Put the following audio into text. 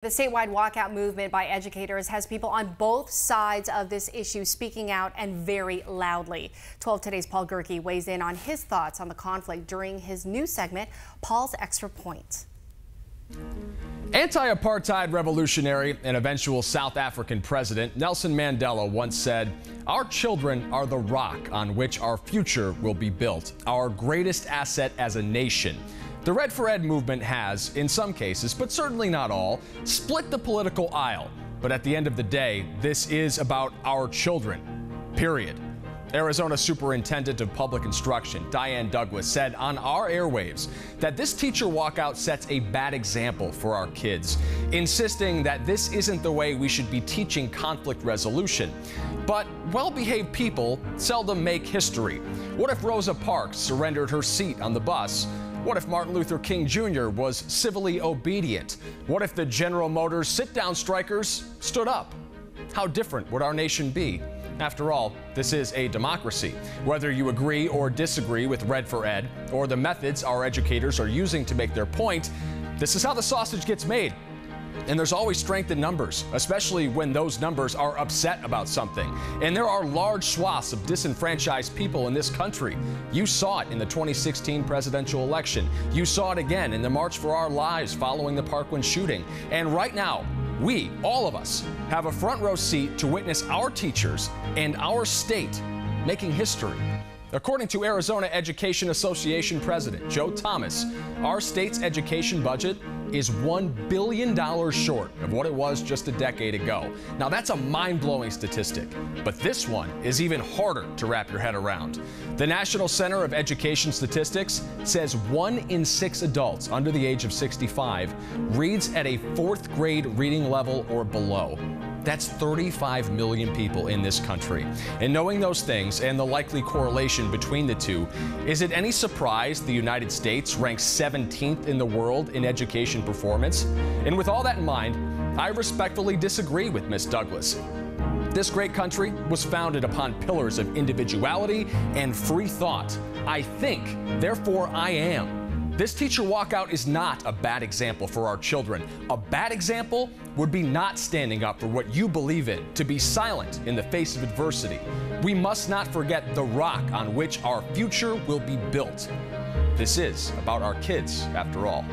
The statewide walkout movement by educators has people on both sides of this issue speaking out and very loudly. 12 Today's Paul Gerke weighs in on his thoughts on the conflict during his new segment, Paul's Extra Point. Anti-apartheid revolutionary and eventual South African president Nelson Mandela once said, "Our children are the rock on which our future will be built, our greatest asset as a nation." The Red for Ed movement has, in some cases, but certainly not all, split the political aisle. But at the end of the day, this is about our children, period. Arizona Superintendent of Public Instruction Diane Douglas said on our airwaves that this teacher walkout sets a bad example for our kids, insisting that this isn't the way we should be teaching conflict resolution. But well-behaved people seldom make history. What if Rosa Parks surrendered her seat on the bus? What if Martin Luther King Jr. was civilly obedient? What if the General Motors sit-down strikers stood up? How different would our nation be? After all, this is a democracy. Whether you agree or disagree with Red for Ed or the methods our educators are using to make their point, this is how the sausage gets made. And there's always strength in numbers, especially when those numbers are upset about something. And there are large swaths of disenfranchised people in this country. You saw it in the 2016 presidential election. You saw it again in the March for Our Lives following the Parkland shooting. And right now, we, all of us, have a front row seat to witness our teachers and our state making history. According to Arizona Education Association President Joe Thomas, our state's education budget is $1 billion short of what it was just a decade ago. Now, that's a mind-blowing statistic, but this one is even harder to wrap your head around. The National Center of Education Statistics says 1 in 6 adults under the age of 65 reads at a 4th grade reading level or below. That's 35 million people in this country. And knowing those things and the likely correlation between the two, is it any surprise the United States ranks 17th in the world in education performance? And with all that in mind, I respectfully disagree with Ms. Douglas. This great country was founded upon pillars of individuality and free thought. I think, therefore I am. This teacher walkout is not a bad example for our children. A bad example would be not standing up for what you believe in, to be silent in the face of adversity. We must not forget the rock on which our future will be built. This is about our kids, after all.